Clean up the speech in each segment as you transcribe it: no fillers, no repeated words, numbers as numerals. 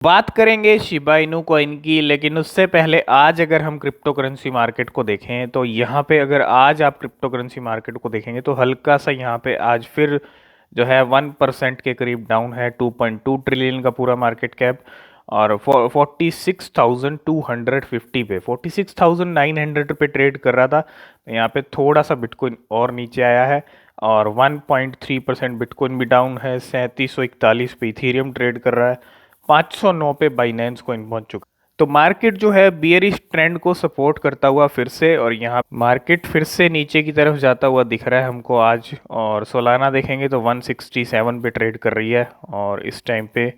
बात करेंगे Shiba Inu coin की, लेकिन उससे पहले आज अगर हम क्रिप्टो करेंसी मार्केट को देखें तो यहाँ पे अगर आज आप क्रिप्टो करेंसी मार्केट को देखेंगे तो हल्का सा यहाँ पे आज फिर जो है 1% के करीब डाउन है। 2.2 ट्रिलियन का पूरा मार्केट कैप और 46,250 पे 46,900 पे ट्रेड कर रहा था। तो यहाँ पे थोड़ा सा बिटकॉइन और नीचे आया है और 1.3% बिटकॉइन भी डाउन है। 3741 पे इथेरियम ट्रेड कर रहा है। 509 पे बाइनेंस कॉइन पहुंच चुका। तो मार्केट जो है बियरिश ट्रेंड को सपोर्ट करता हुआ फिर से, और यहाँ मार्केट फिर से नीचे की तरफ जाता हुआ दिख रहा है हमको आज। और सोलाना देखेंगे तो 167 पे ट्रेड कर रही है और इस टाइम पे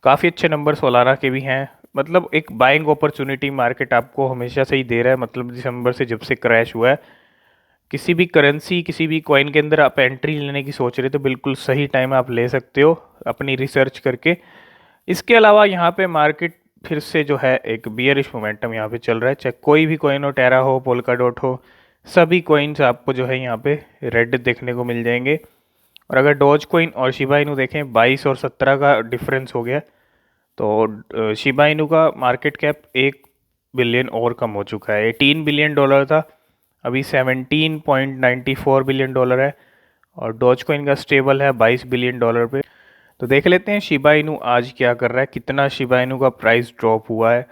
काफ़ी अच्छे नंबर सोलाना के भी हैं। मतलब एक बाइंग अपॉर्चुनिटी मार्केट आपको हमेशा से ही दे रहा है। मतलब दिसंबर से जब से क्रैश हुआ है, किसी भी करेंसी किसी भी कॉइन के अंदर आप एंट्री लेने की सोच रहे तो बिल्कुल सही टाइम आप ले सकते हो अपनी रिसर्च करके। इसके अलावा यहाँ पे मार्केट फिर से जो है एक बियरिश मोमेंटम यहाँ पे चल रहा है। चाहे कोई भी कॉइन हो, टेरा हो, पोल्का डॉट हो, सभी कॉइन्स आपको जो है यहाँ पे रेड देखने को मिल जाएंगे। और अगर डॉज कॉइन और शिबा इनू देखें, 22 और 17 का डिफरेंस हो गया। तो शिबा इनू का मार्केट कैप 1 बिलियन और कम हो चुका है। 18 बिलियन डॉलर था, अभी 17.94 बिलियन डॉलर है। और डॉज कॉइन का स्टेबल है 22 बिलियन डॉलर पे। तो देख लेते हैं शिबा इनू आज क्या कर रहा है, कितना शिबा इनू का प्राइस ड्रॉप हुआ है।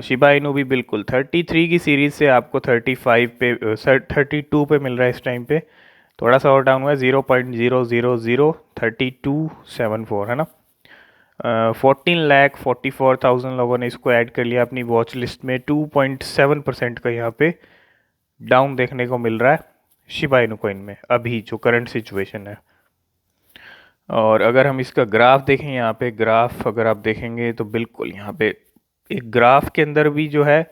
शिबा इनू भी बिल्कुल 33 की सीरीज से आपको 35 पे 32 पे मिल रहा है इस टाइम पे। थोड़ा सा और डाउन हुआ है, 0.0003274 है ना। 14,44,000 लोगों ने इसको ऐड कर लिया अपनी वॉच लिस्ट में। 2.7% का यहाँ पे डाउन देखने को मिल रहा है शिबा इनू कॉइन में अभी जो करंट सिचुएशन है। और अगर हम इसका ग्राफ देखें, यहाँ पे ग्राफ अगर आप देखेंगे तो बिल्कुल यहाँ पे एक ग्राफ के अंदर भी जो है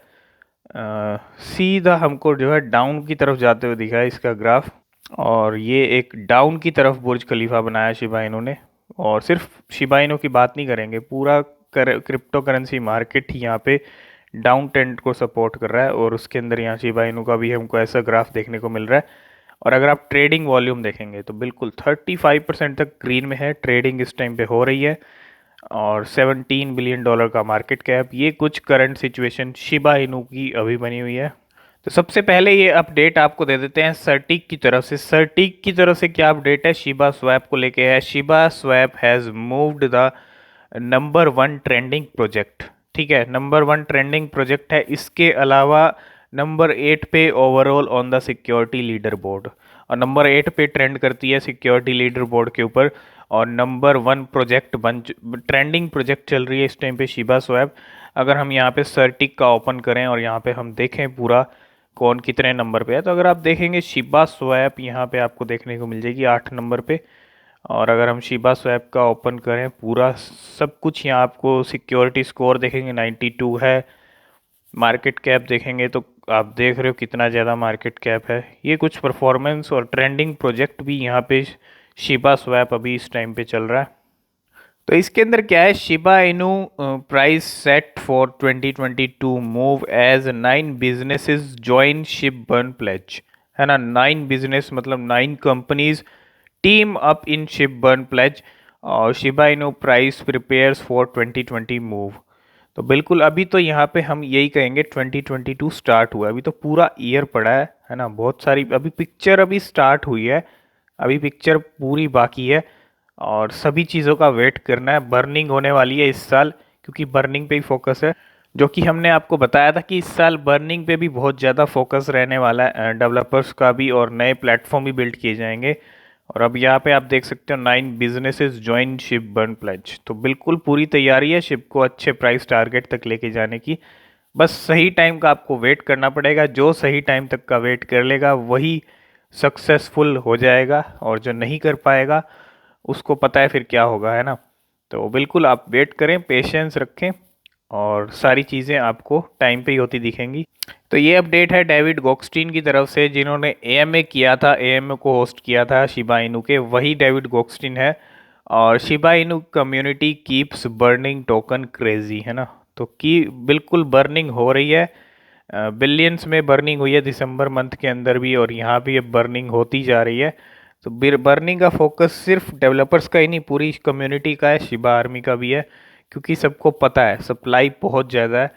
सीधा हमको जो है डाउन की तरफ जाते हुए दिखा है इसका ग्राफ। और ये एक डाउन की तरफ बुर्ज खलीफा बनाया शिबा इनू ने। और सिर्फ शिबा इनू की बात नहीं करेंगे, पूरा क्रिप्टो करेंसी मार्केट ही यहाँ पे डाउन ट्रेंड को सपोर्ट कर रहा है। और उसके अंदर यहाँ शिबा इनू का भी हमको ऐसा ग्राफ देखने को मिल रहा है। और अगर आप ट्रेडिंग वॉल्यूम देखेंगे तो बिल्कुल 35% तक ग्रीन में है, ट्रेडिंग इस टाइम पे हो रही है। और 17 बिलियन डॉलर का मार्केट कैप, ये कुछ करंट सिचुएशन शिबा इनू की अभी बनी हुई है। तो सबसे पहले ये अपडेट आपको दे देते हैं सर्टिक की तरफ से। सर्टिक की तरफ से क्या अपडेट है, शिबा स्वैप को लेके है। Shiba swap has moved the number 1 trending project. ठीक है, नंबर 1 ट्रेंडिंग प्रोजेक्ट है। इसके अलावा नंबर 8 पे overall on the security leader board, और नंबर 8 पे ट्रेंड करती है सिक्योरिटी लीडर बोर्ड के ऊपर। और नंबर 1 प्रोजेक्ट ट्रेंडिंग प्रोजेक्ट चल रही है इस टाइम पे शिबा स्वैप। अगर हम यहाँ पे सर्टिक का ओपन करें और यहाँ पे हम देखें पूरा कौन कितने नंबर पे है, तो अगर आप देखेंगे शिबा स्वैप यहाँ पे आपको देखने को मिल जाएगी 8 नंबर पे। और अगर हम शिबा स्वैप का ओपन करें पूरा सब कुछ, यहाँ आपको सिक्योरिटी स्कोर देखेंगे 92 है। मार्केट कैप देखेंगे तो आप देख रहे हो कितना ज़्यादा मार्केट कैप है। ये कुछ परफॉर्मेंस और ट्रेंडिंग प्रोजेक्ट भी यहाँ पे शिबा स्वैप अभी इस टाइम पे चल रहा है। तो इसके अंदर क्या है, Shiba Inu price set for 2022 move as 9 businesses join SHIB burn pledge, है ना। 9 बिजनेस मतलब 9 companies team up in SHIB burn pledge. और Shiba Inu price prepares for 2020 move. तो बिल्कुल अभी तो यहाँ पे हम यही कहेंगे 2022 स्टार्ट हुआ है, अभी तो पूरा ईयर पड़ा है ना। बहुत सारी अभी पिक्चर अभी स्टार्ट हुई है, अभी पिक्चर पूरी बाकी है। और सभी चीज़ों का वेट करना है। बर्निंग होने वाली है इस साल, क्योंकि बर्निंग पे ही फोकस है, जो कि हमने आपको बताया था कि इस साल बर्निंग पे भी बहुत ज़्यादा फोकस रहने वाला है डेवलपर्स का भी, और नए प्लेटफॉर्म भी बिल्ड किए जाएंगे। और अब यहाँ पे आप देख सकते हो 9 businesses join SHIB burn pledge. तो बिल्कुल पूरी तैयारी है शिप को अच्छे प्राइस टारगेट तक लेके जाने की। बस सही टाइम का आपको वेट करना पड़ेगा। जो सही टाइम तक का वेट कर लेगा वही सक्सेसफुल हो जाएगा, और जो नहीं कर पाएगा उसको पता है फिर क्या होगा, है ना। तो बिल्कुल आप वेट करें, पेशेंस रखें, और सारी चीज़ें आपको टाइम पे ही होती दिखेंगी। तो ये अपडेट है डेविड गोक्सटीन की तरफ से, जिन्होंने एएमए किया था, एएमए को होस्ट किया था शिबा इनू के, वही डेविड गोक्सटीन है। और शिबा इनू community keeps burning token crazy, है ना। तो की बिल्कुल बर्निंग हो रही है, बिलियंस में बर्निंग हुई है दिसंबर मंथ के अंदर भी, और यहाँ भी अब बर्निंग होती जा रही है। तो बर्निंग का फोकस सिर्फ डेवलपर्स का ही नहीं, पूरी कम्युनिटी का है, शिबा आर्मी का भी है। क्योंकि सबको पता है सप्लाई बहुत ज़्यादा है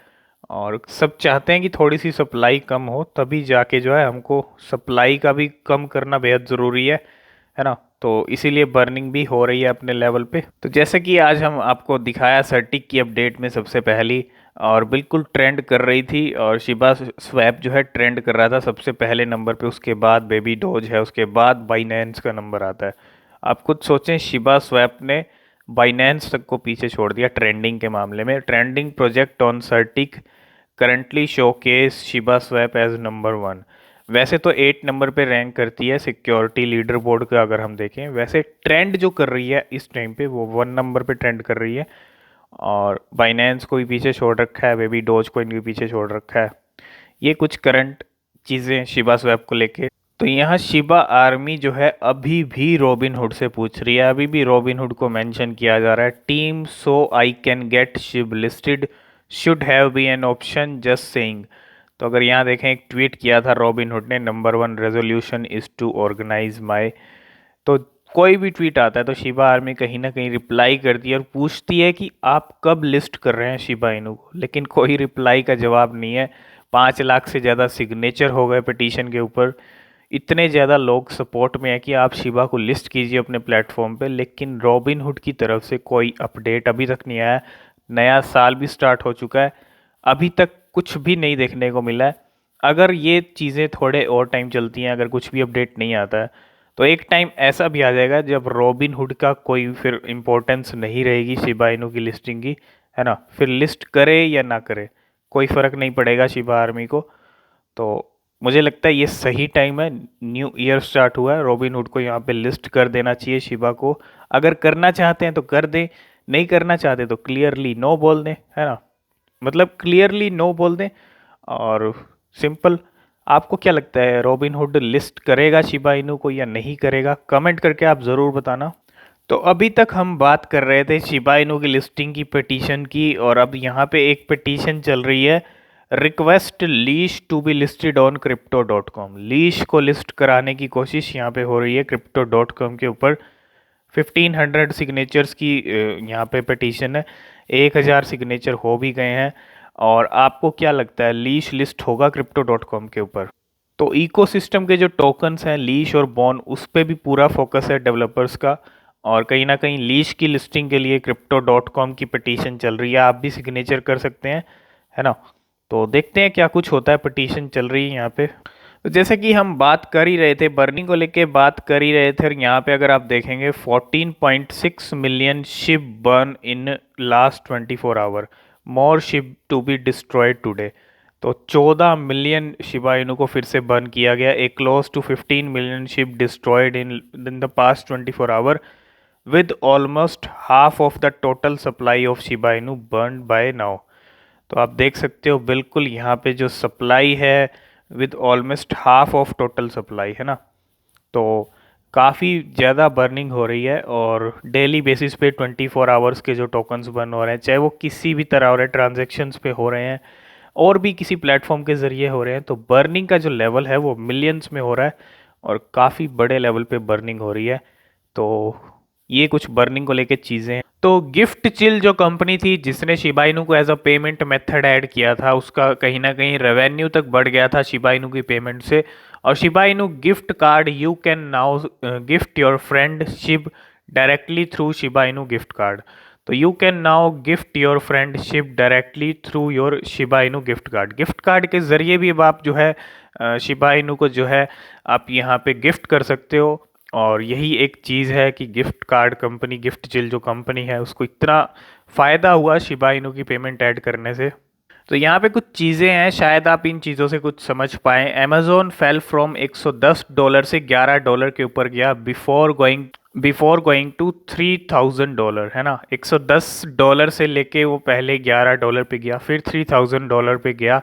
और सब चाहते हैं कि थोड़ी सी सप्लाई कम हो, तभी जाके जो है हमको सप्लाई का भी कम करना बेहद ज़रूरी है ना। तो इसीलिए बर्निंग भी हो रही है अपने लेवल पे। तो जैसे कि आज हम आपको दिखाया सर्टिक की अपडेट में सबसे पहली, और बिल्कुल ट्रेंड कर रही थी, और शिबा स्वैप जो है ट्रेंड कर रहा था सबसे पहले नंबर पे, उसके बाद बेबी डोज है, उसके बाद बाइनेंस का नंबर आता है। आप खुद सोचें, शिबा स्वैप ने बाइनेंस तक को पीछे छोड़ दिया ट्रेंडिंग के मामले में। Trending project on CertiK currently showcase Shiba swap as number 1। वैसे तो 8 नंबर पे रैंक करती है सिक्योरिटी लीडर बोर्ड का, अगर हम देखें वैसे ट्रेंड जो कर रही है इस टाइम पे वो 1 नंबर पे ट्रेंड कर रही है। और बाइनेंस को भी पीछे छोड़ रखा है, बेबी डोज को इनके पीछे छोड़ रखा है। ये कुछ करंट चीज़ें शिबा स्वैप को लेके। तो यहाँ शिबा आर्मी जो है अभी भी रॉबिनहुड से पूछ रही है, अभी भी रॉबिनहुड को मेंशन किया जा रहा है। Team so I can get SHIB listed should have be an option just saying. तो अगर यहाँ देखें, एक ट्वीट किया था रॉबिनहुड ने, number 1 resolution is to organize my. तो कोई भी ट्वीट आता है तो शिबा आर्मी कहीं ना कहीं रिप्लाई करती है और पूछती है कि आप कब लिस्ट कर रहे हैं शिबा इनू को, लेकिन कोई रिप्लाई का जवाब नहीं है। 5 लाख से ज़्यादा सिग्नेचर हो गए पिटीशन के ऊपर, इतने ज़्यादा लोग सपोर्ट में है कि आप शिबा को लिस्ट कीजिए अपने प्लेटफॉर्म पे, लेकिन रॉबिनहुड की तरफ से कोई अपडेट अभी तक नहीं आया। नया साल भी स्टार्ट हो चुका है, अभी तक कुछ भी नहीं देखने को मिला है। अगर ये चीज़ें थोड़े और टाइम चलती हैं, अगर कुछ भी अपडेट नहीं आता है, तो एक टाइम ऐसा भी आ जाएगा जब रॉबिनहुड का कोई फिर इम्पोर्टेंस नहीं रहेगी शिबा इनू की लिस्टिंग की, है ना। फिर लिस्ट करे या ना करे कोई फ़र्क नहीं पड़ेगा शिबा आर्मी को। तो मुझे लगता है ये सही टाइम है, न्यू ईयर स्टार्ट हुआ है, रॉबिनहुड को यहाँ पे लिस्ट कर देना चाहिए शिबा को। अगर करना चाहते हैं तो कर दें, नहीं करना चाहते तो क्लियरली नो बोल दें, है ना। मतलब क्लियरली नो बोल दें और सिंपल। आपको क्या लगता है, रॉबिनहुड लिस्ट करेगा शिबा इनू को या नहीं करेगा? कमेंट करके आप ज़रूर बताना। तो अभी तक हम बात कर रहे थे शिबा इनू की लिस्टिंग की पिटीशन की, और अब यहाँ पे एक पिटीशन चल रही है, request leash to be listed on crypto.com। Leash को लिस्ट कराने की कोशिश यहाँ पे हो रही है crypto.com के ऊपर। 1500 सिग्नेचर्स की यहाँ पे पिटीशन है, 1000 सिग्नेचर हो भी गए हैं। और आपको क्या लगता है, लीश लिस्ट होगा crypto.com के ऊपर? तो इकोसिस्टम के जो टोकन्स हैं लीश और बॉन, उस पर भी पूरा फोकस है डेवलपर्स का, और कहीं ना कहीं लीश की लिस्टिंग के लिए crypto.com की पिटीशन चल रही है, आप भी सिग्नेचर कर सकते हैं, है ना। तो देखते हैं क्या कुछ होता है, पिटीशन चल रही है यहाँ पे। तो जैसे कि हम बात कर ही रहे थे, बर्निंग को लेके बात कर ही रहे थे, और यहाँ पे अगर आप देखेंगे 14.6 million SHIB burn in last 24 hour, more SHIB to be destroyed today. तो 14 मिलियन शिबा इनू को फिर से बर्न किया गया, a close to 15 million SHIB destroyed in the past 24 hour, with almost half of the total supply of Shiba Inu burn by now. तो आप देख सकते हो बिल्कुल यहाँ पे जो सप्लाई है with almost half of total supply, है ना। तो काफ़ी ज़्यादा बर्निंग हो रही है, और डेली बेसिस पे 24 आवर्स के जो टोकन्स बर्न हो रहे हैं, चाहे वो किसी भी तरह हो रहे हैं, ट्रांजेक्शन्स पे हो रहे हैं और भी किसी प्लेटफॉर्म के ज़रिए हो रहे हैं, तो बर्निंग का जो लेवल है वो मिलियंस में हो रहा है, और काफ़ी बड़े लेवल पे बर्निंग हो रही है। तो ये कुछ बर्निंग को लेके चीज़ें हैं। तो गिफ्ट चिल जो कंपनी थी जिसने शिबा इनू को as a payment method add किया था, उसका कहीं ना कहीं रेवेन्यू तक बढ़ गया था शिबा इनू की पेमेंट से। और Shiba Inu gift card, you can now gift your friend SHIB directly through Shiba Inu gift card. तो you can now gift your friend SHIB directly through your Shiba Inu gift card. Gift card के ज़रिए भी अब आप जो है Shiba Inu को जो है आप यहाँ पे गिफ्ट कर सकते हो। और यही एक चीज़ है कि gift card company, gift chill जो कंपनी है, उसको इतना फ़ायदा हुआ शिबा इनू की पेमेंट ऐड करने से। तो यहाँ पे कुछ चीज़ें हैं, शायद आप इन चीज़ों से कुछ समझ पाएँ। अमेज़ोन फेल फ्रॉम $110 से $11 के ऊपर गया बिफोर गोइंग टू $3000, है ना। $110 से लेके वो पहले $11 पे गया, फिर $3000 पे गया।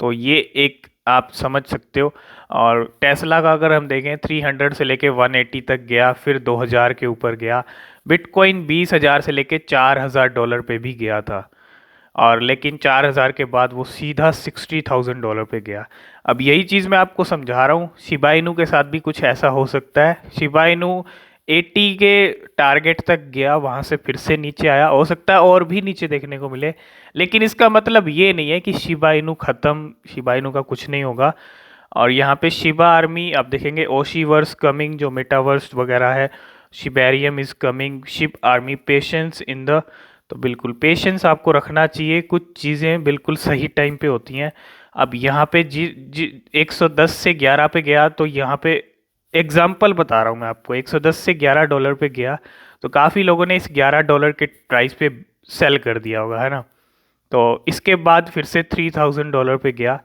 तो ये एक आप समझ सकते हो। और टेस्ला का अगर हम देखें, 300 से लेके 180 तक गया, फिर 2000 के ऊपर गया। बिटकॉइन 20,000 से लेके $4000 पे भी गया था, और लेकिन 4000 के बाद वो सीधा $60,000 पे गया। अब यही चीज़ मैं आपको समझा रहा हूँ, शिबा इनू के साथ भी कुछ ऐसा हो सकता है। शिबा इनू 80 के टारगेट तक गया, वहां से फिर से नीचे आया, हो सकता है और भी नीचे देखने को मिले, लेकिन इसका मतलब ये नहीं है कि शिबा इनू खत्म, शिबा इनू का कुछ नहीं होगा। और यहाँ पे शिबा आर्मी आप देखेंगे, ओशीवर्स कमिंग, जो मेटावर्स वगैरह है, Shibarium is coming, ship army, patience in the, तो बिल्कुल पेशेंस आपको रखना चाहिए, कुछ चीज़ें बिल्कुल सही टाइम पे होती हैं। अब यहाँ पे जी जी 110 से 11 पे गया, तो यहाँ पे एग्जाम्पल बता रहा हूँ मैं आपको, 110 से $11 पे गया, तो काफ़ी लोगों ने इस $11 के प्राइस पे सेल कर दिया होगा, है ना। तो इसके बाद फिर से $3000 पे गया,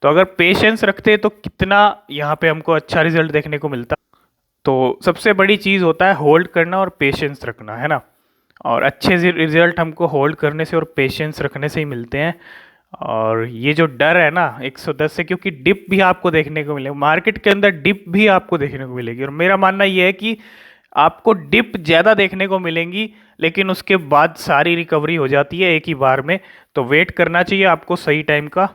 तो अगर पेशेंस रखते तो कितना यहाँ पे हमको अच्छा रिजल्ट देखने को मिलता। तो सबसे बड़ी चीज़ होता है होल्ड करना और पेशेंस रखना, है ना। और अच्छे रिजल्ट हमको होल्ड करने से और पेशेंस रखने से ही मिलते हैं। और ये जो डर है ना 110 से, क्योंकि डिप भी आपको देखने को मिलेगा, मार्केट के अंदर डिप भी आपको देखने को मिलेगी, और मेरा मानना ये है कि आपको डिप ज़्यादा देखने को मिलेंगी, लेकिन उसके बाद सारी रिकवरी हो जाती है एक ही बार में। तो वेट करना चाहिए आपको सही टाइम का।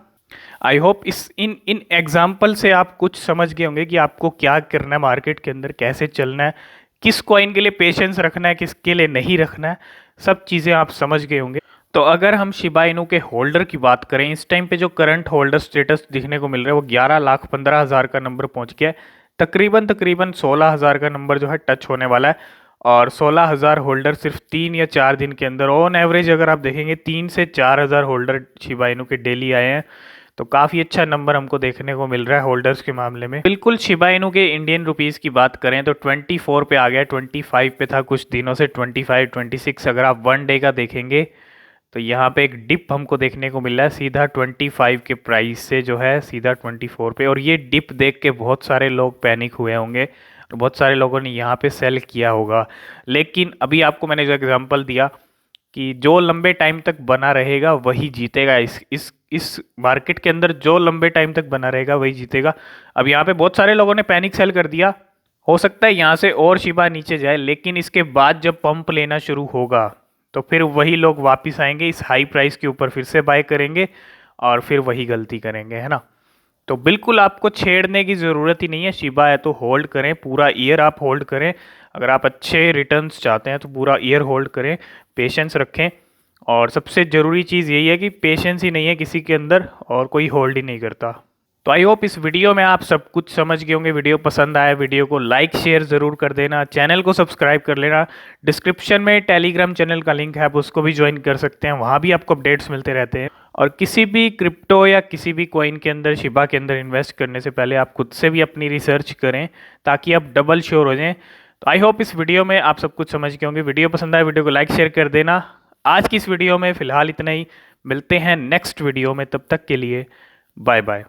आई होप इस इन इन एग्जाम्पल से आप कुछ समझ गए होंगे कि आपको क्या करना है मार्केट के अंदर, कैसे चलना है, किस कॉइन के लिए पेशेंस रखना है, किसके लिए नहीं रखना है, सब चीज़ें आप समझ गए होंगे। तो अगर हम शिबा इनू के होल्डर की बात करें, इस टाइम पे जो करंट होल्डर स्टेटस दिखने को मिल रहा है वो 11,15,000 का नंबर पहुंच गया है। तकरीबन तकरीबन 16,000 का नंबर जो है टच होने वाला है, और 16,000 होल्डर सिर्फ 3 या 4 दिन के अंदर, ऑन एवरेज अगर आप देखेंगे 3 से 4 हज़ार होल्डर शिबा इनू के डेली आए हैं। तो काफ़ी अच्छा नंबर हमको देखने को मिल रहा है होल्डर्स के मामले में। बिल्कुल शिबा इनू के इंडियन रुपीस की बात करें तो 24 पे आ गया, 25 पे था कुछ दिनों से, 25, 26 अगर आप 1 डे का देखेंगे तो यहाँ पे एक डिप हमको देखने को मिल रहा है सीधा 25 के प्राइस से जो है सीधा 24 पे। और ये डिप देख के बहुत सारे लोग पैनिक हुए होंगे और बहुत सारे लोगों ने यहाँ पे सेल किया होगा। लेकिन अभी आपको मैंने जो एग्जांपल दिया कि जो लंबे टाइम तक बना रहेगा वही जीतेगा, इस मार्केट के अंदर जो लंबे टाइम तक बना रहेगा वही जीतेगा। अब यहाँ पे बहुत सारे लोगों ने पैनिक सेल कर दिया, हो सकता है यहाँ से और शिबा नीचे जाए, लेकिन इसके बाद जब पंप लेना शुरू होगा तो फिर वही लोग वापस आएंगे इस हाई प्राइस के ऊपर, फिर से बाय करेंगे और फिर वही गलती करेंगे, है ना। तो बिल्कुल आपको छेड़ने की ज़रूरत ही नहीं है, शिबा है तो होल्ड करें, पूरा ईयर आप होल्ड करें। अगर आप अच्छे रिटर्न्स चाहते हैं तो पूरा ईयर होल्ड करें, पेशेंस रखें। और सबसे ज़रूरी चीज़ यही है कि पेशेंस ही नहीं है किसी के अंदर और कोई होल्ड ही नहीं करता। तो आई होप इस वीडियो में आप सब कुछ समझ गए होंगे। वीडियो पसंद आया, वीडियो को लाइक शेयर ज़रूर कर देना, चैनल को सब्सक्राइब कर लेना। डिस्क्रिप्शन में टेलीग्राम चैनल का लिंक है, आप उसको भी ज्वाइन कर सकते हैं, वहाँ भी आपको अपडेट्स मिलते रहते हैं। और किसी भी क्रिप्टो या किसी भी कॉइन के अंदर, शिबा के अंदर इन्वेस्ट करने से पहले आप खुद से भी अपनी रिसर्च करें ताकि आप डबल श्योर हो जाएं। तो आई होप इस वीडियो में आप सब कुछ समझ गए होंगे। वीडियो पसंद आए वीडियो को लाइक शेयर कर देना। आज की इस वीडियो में फ़िलहाल इतना ही, मिलते हैं नेक्स्ट वीडियो में, तब तक के लिए बाय बाय।